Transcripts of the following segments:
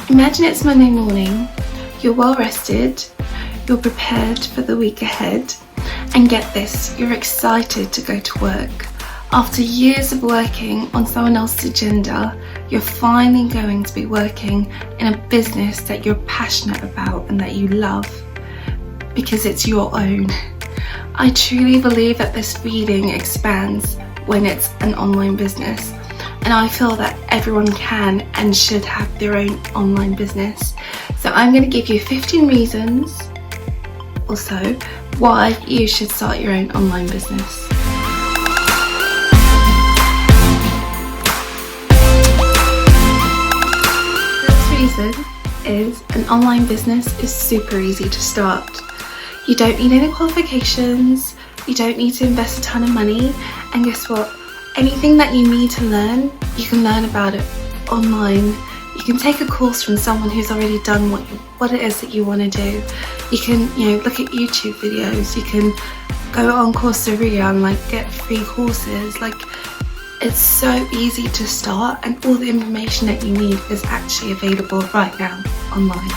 Imagine it's Monday morning, you're well rested, you're prepared for the week ahead, and get this, you're excited to go to work. After years of working on someone else's agenda, you're finally going to be working in a business that you're passionate about and that you love because it's your own. I truly believe that this feeling expands when it's an online business, and I feel that everyone can and should have their own online business. So I'm going to give you 15 reasons or so why you should start your own online business. Reason is an online business is super easy to start. You don't need any qualifications, you don't need to invest a ton of money, and guess what? Anything that you need to learn, you can learn about it online. You can take a course from someone who's already done what it is that you want to do. You can, look at YouTube videos, you can go on Coursera and get free courses. It's so easy to start, and all the information that you need is actually available right now online.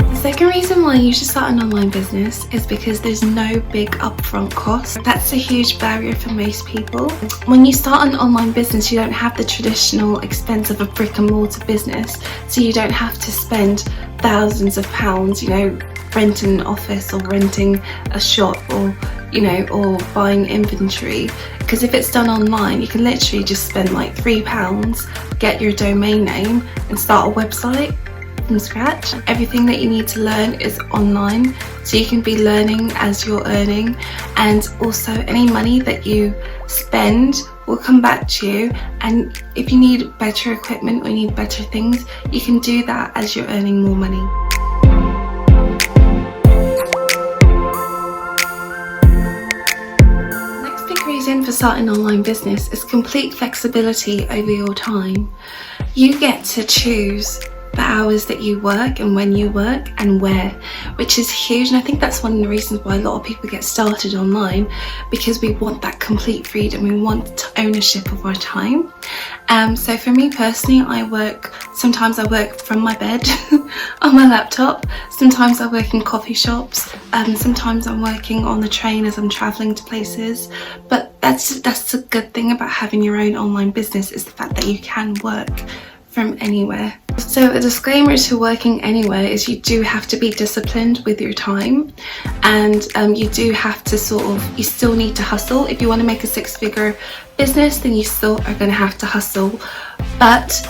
The second reason why you should start an online business is because there's no big upfront cost. That's a huge barrier for most people. When you start an online business, you don't have the traditional expense of a brick and mortar business, so you don't have to spend thousands of pounds, renting an office or renting a shop or buying inventory. Because if it's done online, you can literally just spend £3, get your domain name and start a website from scratch. Everything that you need to learn is online, so you can be learning as you're earning, and also any money that you spend will come back to you, and if you need better equipment or you need better things, you can do that as you're earning more money. For starting an online business is complete flexibility over your time. You get to choose the hours that you work and when you work and where, which is huge, and I think that's one of the reasons why a lot of people get started online, because we want that complete freedom, we want ownership of our time. So for me personally, sometimes I work from my bed on my laptop, sometimes I work in coffee shops, sometimes I'm working on the train as I'm traveling to places. But that's the good thing about having your own online business, is the fact that you can work from anywhere. So a disclaimer to working anywhere is you do have to be disciplined with your time, and you do have to you still need to hustle. If you want to make a 6-figure business, then you still are going to have to hustle, but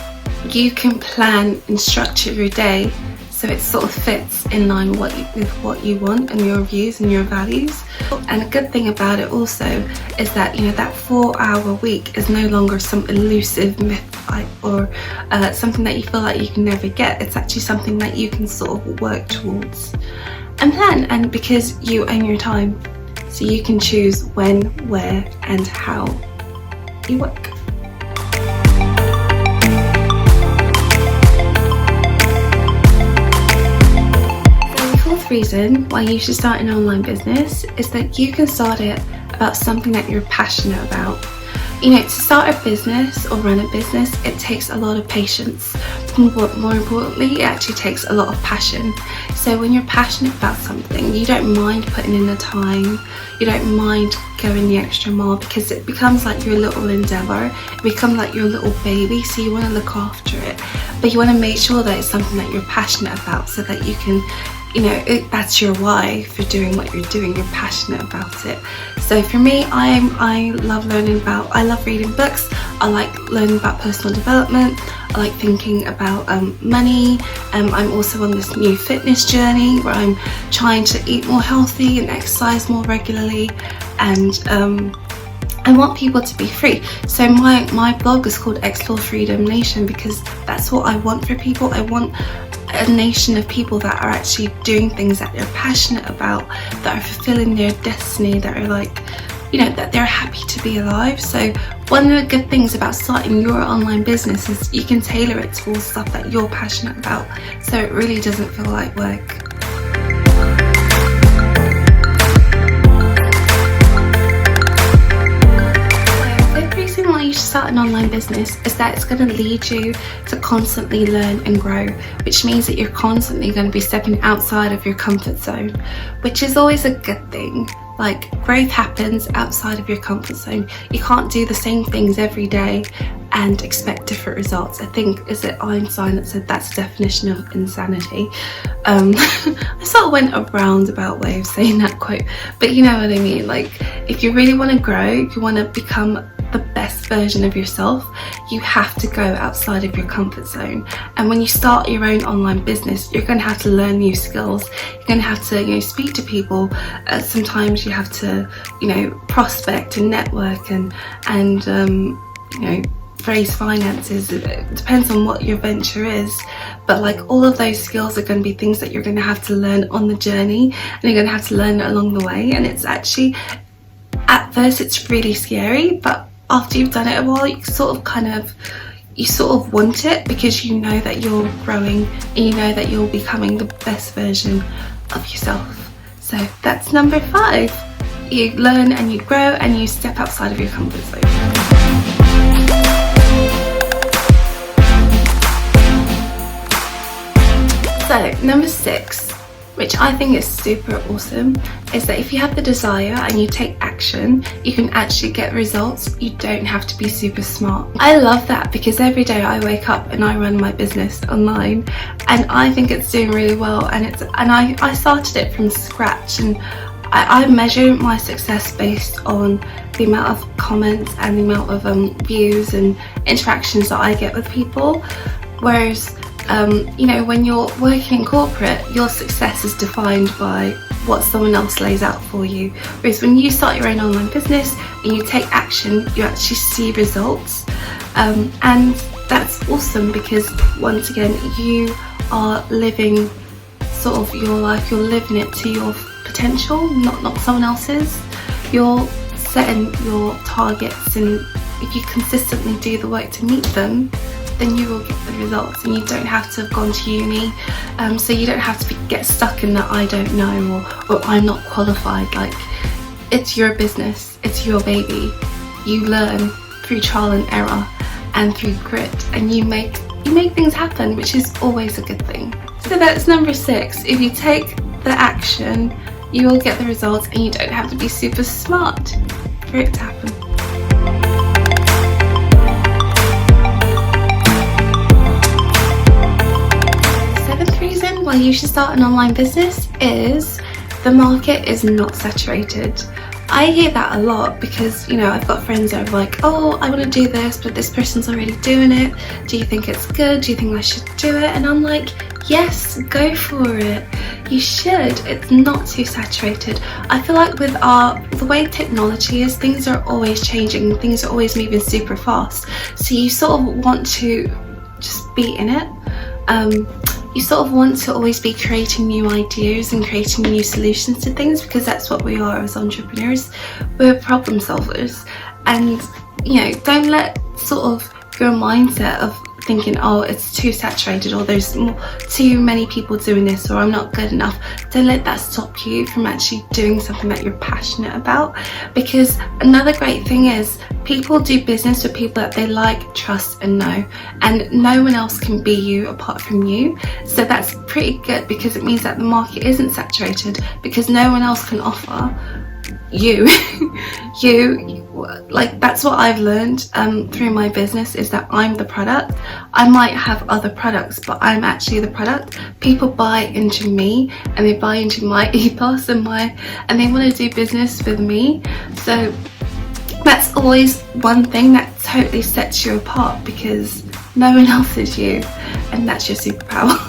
you can plan and structure your day so it sort of fits in line with what you want and your views and your values. And a good thing about it also is that that 4-hour week is no longer some elusive myth or something that you feel like you can never get. It's actually something that you can sort of work towards and plan, and because you own your time, so you can choose when, where and how you work. Reason why you should start an online business is that you can start it about something that you're passionate about. To start a business or run a business, it takes a lot of patience, but more importantly, it actually takes a lot of passion. So when you're passionate about something, you don't mind putting in the time, you don't mind going the extra mile, because it becomes like your little endeavor, it becomes like your little baby, so you want to look after it, but you want to make sure that it's something that you're passionate about, so that you can that's your why for doing what you're doing. You're passionate about it. So for me, I love reading books. I like learning about personal development. I like thinking about money. I'm also on this new fitness journey where I'm trying to eat more healthy and exercise more regularly, and I want people to be free. So my blog is called Explore Freedom Nation, because that's what I want for people. I want a nation of people that are actually doing things that they're passionate about, that are fulfilling their destiny, that are that they're happy to be alive. So one of the good things about starting your online business is you can tailor it towards stuff that you're passionate about, so it really doesn't feel like work. should start an online business is that it's going to lead you to constantly learn and grow, which means that you're constantly going to be stepping outside of your comfort zone, which is always a good thing. Like, growth happens outside of your comfort zone. You can't do the same things every day and expect different results. I think, is it Einstein that said that's the definition of insanity? I sort of went a roundabout way of saying that quote, but you know what I mean. Like, if you really want to grow, you want to become the best version of yourself, you have to go outside of your comfort zone. And when you start your own online business, you're going to have to learn new skills. You're going to have to, you know, speak to people. Sometimes you have to, you know, prospect and network and you know, raise finances. It depends on what your venture is, but like, all of those skills are going to be things that you're going to have to learn on the journey, and you're going to have to learn along the way. And it's actually, at first it's really scary, but after you've done it a while, you sort of want it, because you know that you're growing and you know that you're becoming the best version of yourself. So that's number 5. You learn and you grow and you step outside of your comfort zone. So number 6, which I think is super awesome, is that if you have the desire and you take action, you can actually get results. You don't have to be super smart. I love that, because every day I wake up and I run my business online, and I think it's doing really well, and I started it from scratch, and I measure my success based on the amount of comments and the amount of views and interactions that I get with people. Whereas you know, when you're working in corporate, your success is defined by what someone else lays out for you. Whereas when you start your own online business and you take action, you actually see results. And that's awesome, because once again, you are living sort of your life, you're living it to your potential, not someone else's. You're setting your targets, and if you consistently do the work to meet them, then you will get the results, and you don't have to have gone to uni, so you don't have to get stuck in that I don't know or I'm not qualified. Like, it's your business, it's your baby. You learn through trial and error and through grit, and you make things happen, which is always a good thing. So that's number 6. If you take the action, you will get the results, and you don't have to be super smart for it to happen. Why you should start an online business is the market is not saturated. I hear that a lot, because, you know, I've got friends that are like, oh, I want to do this, but this person's already doing it. Do you think it's good? Do you think I should do it? And I'm like, yes, go for it. You should. It's not too saturated. I feel like with the way technology is, things are always changing. Things are always moving super fast. So you sort of want to just be in it. You sort of want to always be creating new ideas and creating new solutions to things, because that's what we are as entrepreneurs. We're problem solvers. And, you know, don't let sort of your mindset of thinking, oh, it's too saturated, or there's too many people doing this, or I'm not good enough. Don't let that stop you from actually doing something that you're passionate about. Because another great thing is, people do business with people that they like, trust and know, and no one else can be you apart from you. So that's pretty good, because it means that the market isn't saturated, because no one else can offer you. Like, that's what I've learned through my business, is that I'm the product. I might have other products, but I'm actually the product. People buy into me, and they buy into my ethos and they want to do business with me. So that's always one thing that totally sets you apart, because no one else is you, and that's your superpower.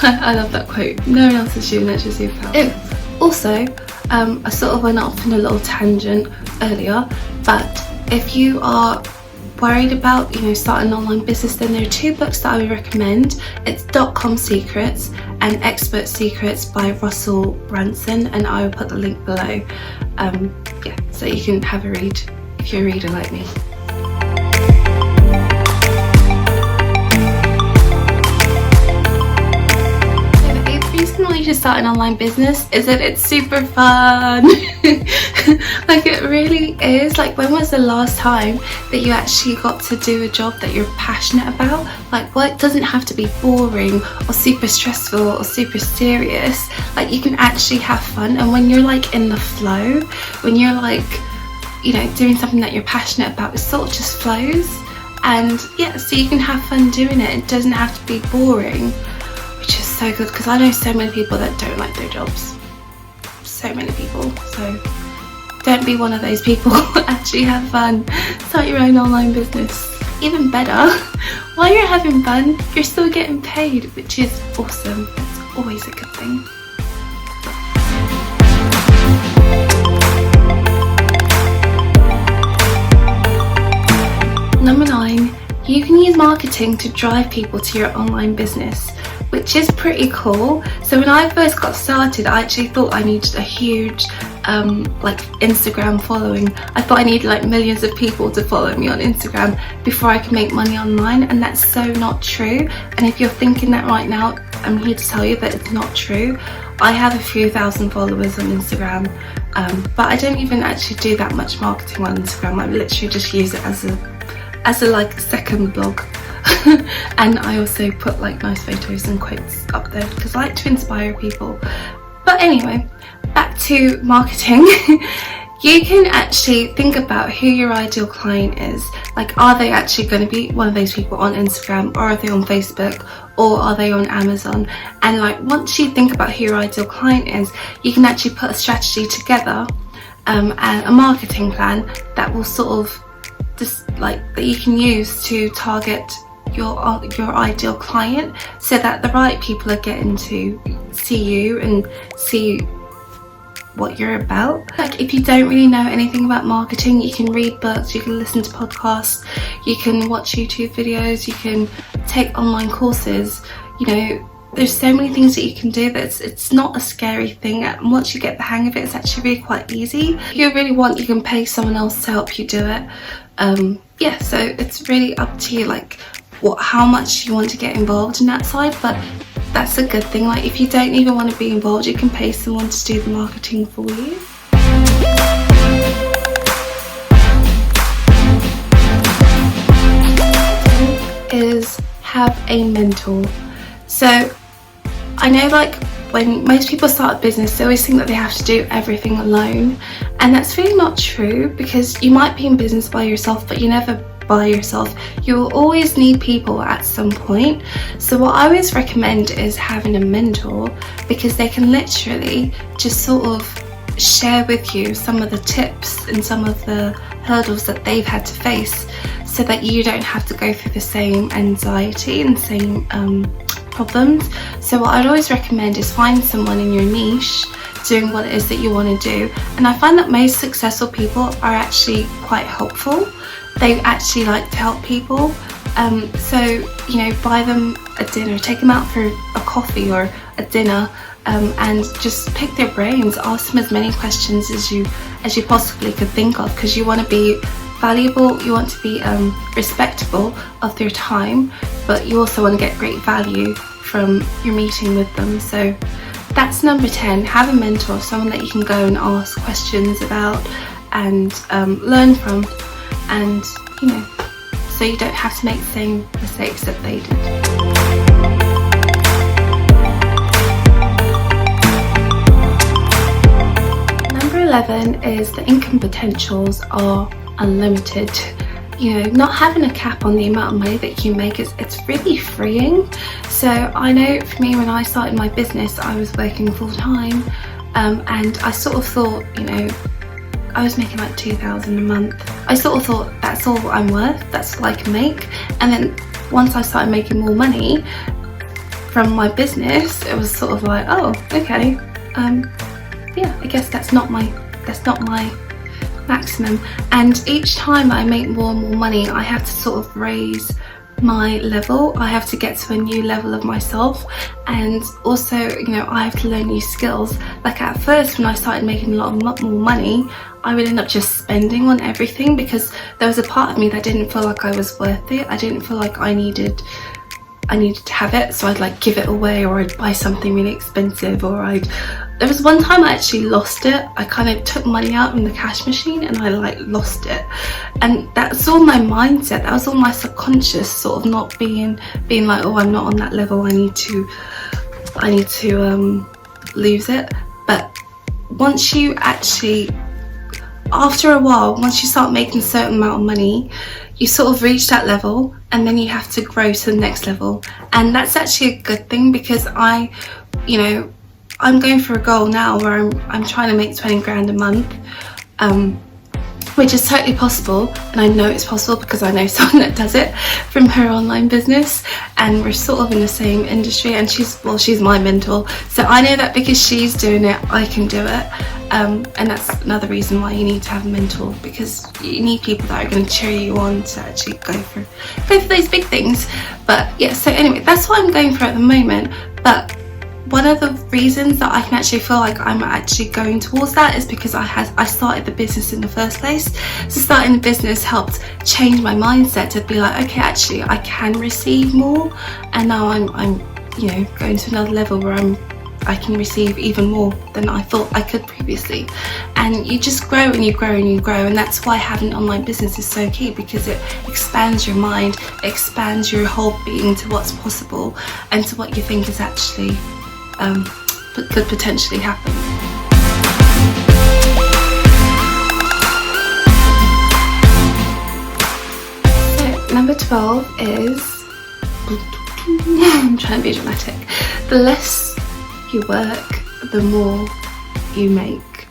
I love that quote. No one else is you, and that's your superpower. Also, I sort of went off in a little tangent earlier, but if you are worried about, you know, starting an online business, then there are 2 books that I would recommend. It's .com Secrets and Expert Secrets by Russell Brunson, and I will put the link below. Yeah, so you can have a read if you're a reader like me. The 8th reason why you should start an online business is that it's super fun. Like, it really is. Like, when was the last time that you actually got to do a job that you're passionate about? Like, work doesn't have to be boring or super stressful or super serious. Like, you can actually have fun, and when you're like in the flow, when you're like, you know, doing something that you're passionate about, it sort of just flows. And yeah, so you can have fun doing it. It doesn't have to be boring, which is so good, because I know so many people that don't like their jobs. So many people. So don't be one of those people. Actually have fun. Start your own online business. Even better, while you're having fun, you're still getting paid, which is awesome. That's always a good thing. Number 9, you can use marketing to drive people to your online business, which is pretty cool. So when I first got started, I actually thought I needed a huge like Instagram following. I thought I needed like millions of people to follow me on Instagram before I could make money online, and that's so not true. And if you're thinking that right now, I'm here to tell you that it's not true. I have a few thousand followers on Instagram, but I don't even actually do that much marketing on Instagram. I literally just use it as a like second blog. And I also put like nice photos and quotes up there because I like to inspire people. But anyway, back to marketing. You can actually think about who your ideal client is. Like, are they actually going to be one of those people on Instagram, or are they on Facebook, or are they on Amazon? And like, once you think about who your ideal client is, you can actually put a strategy together, and a marketing plan that will sort of just like that you can use to target your ideal client, so that the right people are getting to see you and see what you're about. Like, if you don't really know anything about marketing, you can read books, you can listen to podcasts, you can watch YouTube videos, you can take online courses. You know, there's so many things that you can do that it's not a scary thing, and once you get the hang of it, it's actually really quite easy. If you really want, you can pay someone else to help you do it. Yeah, so it's really up to you, like how much you want to get involved in that side. But that's a good thing. Like, if you don't even want to be involved, you can pay someone to do the marketing for you. Is have a mentor. So I know, like, when most people start a business, they always think that they have to do everything alone, and that's really not true, because you might be in business by yourself, but you're never by yourself. You will always need people at some point. So what I always recommend is having a mentor, because they can literally just sort of share with you some of the tips and some of the hurdles that they've had to face, so that you don't have to go through the same anxiety and same problems. So what I'd always recommend is find someone in your niche doing what it is that you want to do. And I find that most successful people are actually quite helpful. They actually like to help people. So, you know, buy them a dinner, take them out for a coffee or a dinner, and just pick their brains. Ask them as many questions as you possibly could think of, because you want to be valuable, you want to be respectable of their time, but you also want to get great value from your meeting with them. So that's number 10. Have a mentor, someone that you can go and ask questions about and learn from, and you know, so you don't have to make the same mistakes that they did. Number 11 is the income potentials are unlimited. You know, not having a cap on the amount of money that you make, it's really freeing. So I know for me, when I started my business, I was working full time, and I sort of thought, you know, I was making like $2,000 a month. I sort of thought, that's all I'm worth, that's all I can make. And then once I started making more money from my business, it was sort of like, oh, okay, yeah, I guess that's not my maximum. And each time I make more and more money, I have to sort of raise my level. I have to get to a new level of myself, and also, you know, I have to learn new skills. Like, at first, when I started making a lot more money, I would end up just spending on everything, because there was a part of me that didn't feel like I was worth it. I didn't feel like I needed to have it, so I'd like give it away, or I'd buy something really expensive, or I'd There was one time I actually lost it. I kind of took money out from the cash machine and I like lost it, and that's all my mindset. That was all my subconscious sort of not being like, oh, I'm not on that level, I need to lose it. But once you actually, after a while, once you start making a certain amount of money, you sort of reach that level, and then you have to grow to the next level. And that's actually a good thing, because I'm going for a goal now where I'm trying to make 20 grand a month, which is totally possible, and I know it's possible because I know someone that does it from her online business, and we're sort of in the same industry, and she's my mentor, so I know that because she's doing it, I can do it. And that's another reason why you need to have a mentor, because you need people that are going to cheer you on to actually go for those big things. But yeah, so anyway, that's what I'm going for at the moment. But one of the reasons that I can actually feel like I'm actually going towards that is because I started the business in the first place. So starting the business helped change my mindset to be like, okay, actually I can receive more, and now I'm going to another level where I can receive even more than I thought I could previously. And you just grow and you grow and you grow, and that's why having an online business is so key, because it expands your mind, it expands your whole being to what's possible and to what you think is actually could potentially happen. So number 12 is, I'm trying to be dramatic, the less you work, the more you make,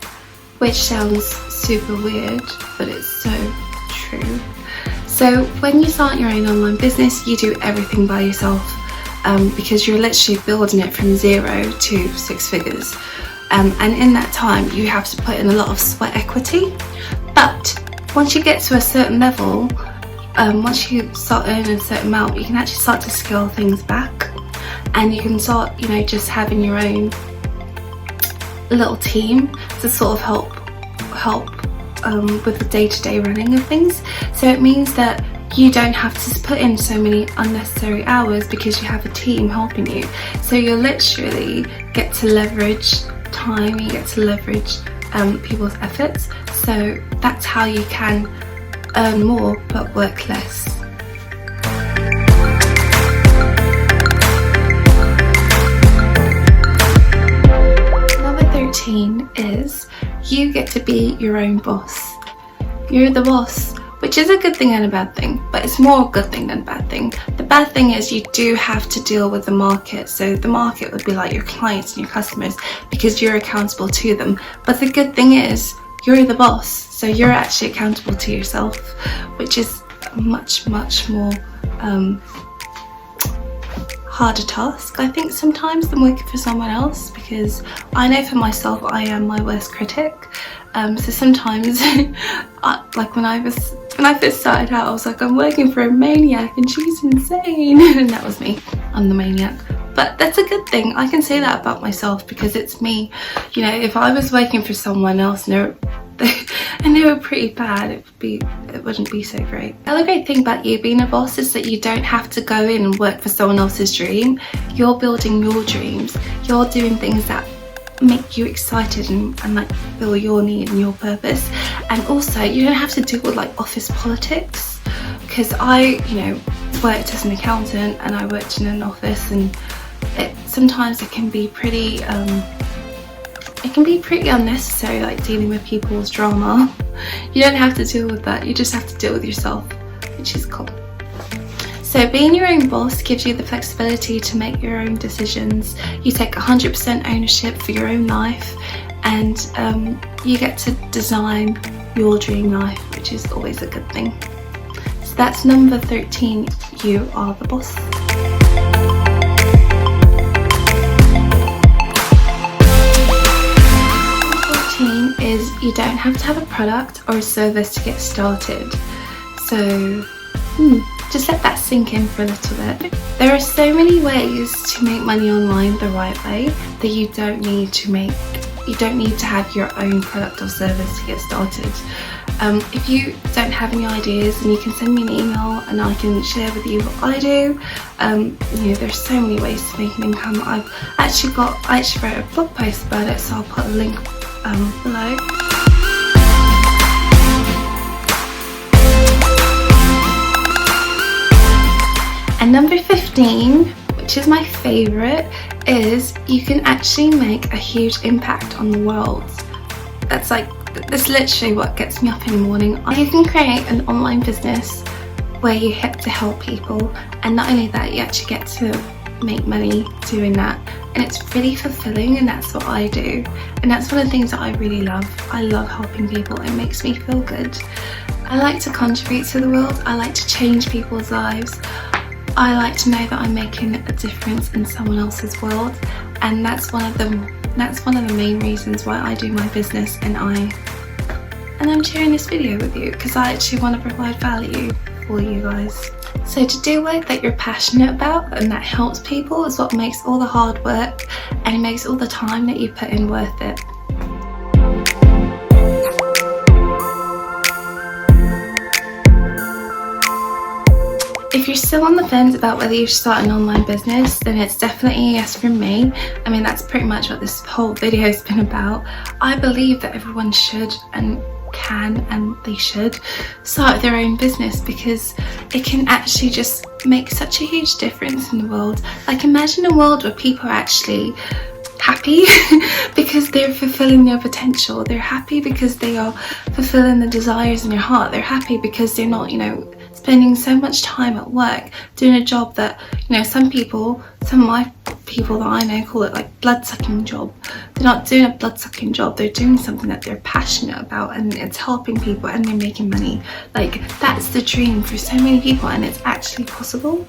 which sounds super weird, but it's so true. So when you start your own online business, you do everything by yourself. Because you're literally building it from 0 to 6 figures, and in that time you have to put in a lot of sweat equity. But once you get to a certain level, once you start earning a certain amount, you can actually start to scale things back, and you can start just having your own little team to sort of help with the day-to-day running of things. So it means that you don't have to put in so many unnecessary hours because you have a team helping you. So you literally get to leverage time, you get to leverage people's efforts. So that's how you can earn more but work less. Number 13 is you get to be your own boss. You're the boss, which is a good thing and a bad thing, but it's more a good thing than a bad thing. The bad thing is you do have to deal with the market. So the market would be like your clients and your customers, because you're accountable to them. But the good thing is you're the boss, so you're actually accountable to yourself, which is a much more harder task, I think, sometimes than working for someone else, because I know for myself I am my worst critic. So sometimes like when I first started out, I was like, I'm working for a maniac and she's insane. And that was me, I'm the maniac. But that's a good thing, I can say that about myself, because it's me. If I was working for someone else and they were pretty bad, it wouldn't be so great. The other great thing about you being a boss is that you don't have to go in and work for someone else's dream. You're building your dreams, you're doing things that make you excited and like fill your need and your purpose. And also you don't have to deal with like office politics, because I worked as an accountant and I worked in an office, and sometimes it can be pretty unnecessary, like dealing with people's drama. You don't have to deal with that, you just have to deal with yourself, which is cool. So being your own boss gives you the flexibility to make your own decisions. You take 100% ownership for your own life, and you get to design your dream life, which is always a good thing. So that's number 13, you are the boss. Number 14 is you don't have to have a product or a service to get started. So just let that sink in for a little bit. There are so many ways to make money online the right way that you don't need to have your own product or service to get started. If you don't have any ideas, then you can send me an email and I can share with you what I do. You know, there's so many ways to make an income. I actually wrote a blog post about it, so I'll put a link below. And number 15, which is my favourite, is you can actually make a huge impact on the world. That's literally what gets me up in the morning. You can create an online business where you get to help people, and not only that, you actually get to make money doing that, and it's really fulfilling, and that's what I do, and that's one of the things that I really love. I love helping people. It makes me feel good. I like to contribute to the world. I like to change people's lives. I like to know that I'm making a difference in someone else's world, and that's one of the main reasons why I do my business, and I'm sharing this video with you because I actually want to provide value for you guys. So to do work that you're passionate about and that helps people is what makes all the hard work, and it makes all the time that you put in worth it. If you're still on the fence about whether you should start an online business, then it's definitely a yes from me. I mean, that's pretty much what this whole video has been about. I believe that everyone should and can, and they should start their own business, because it can actually just make such a huge difference in the world. Like, imagine a world where people are actually happy because they're fulfilling their potential. They're happy because they are fulfilling the desires in their heart. They're happy because they're not, you know, spending so much time at work doing a job that, you know, some of my people that I know call it like blood-sucking job. They're not doing a blood-sucking job. They're doing something that they're passionate about, and it's helping people, and they're making money. Like, that's the dream for so many people, and it's actually possible.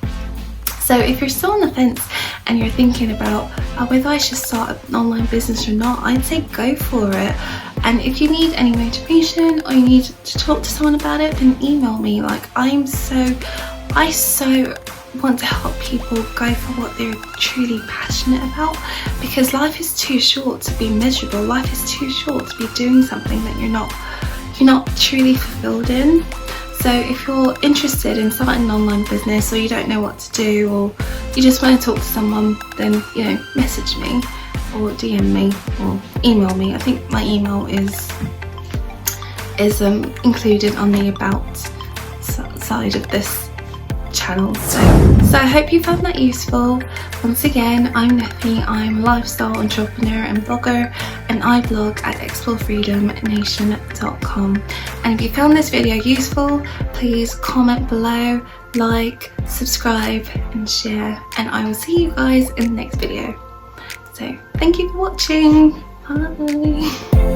So if you're still on the fence and you're thinking about whether I should start an online business or not, I'd say go for it. And if you need any motivation or you need to talk to someone about it, then email me. Like, I so want to help people go for what they're truly passionate about, because life is too short to be miserable. Life is too short to be doing something that you're not truly fulfilled in. So if you're interested in starting an online business, or you don't know what to do, or you just want to talk to someone, then, you know, message me or DM me or email me. I think my email is included on the about side of this channel. So I hope you found that useful. Once again, I'm Nefe. I'm a lifestyle entrepreneur and blogger, and I blog at explorefreedomnation.com. And if you found this video useful, please comment below, like, subscribe and share, and I will see you guys in the next video. So thank you for watching. Bye.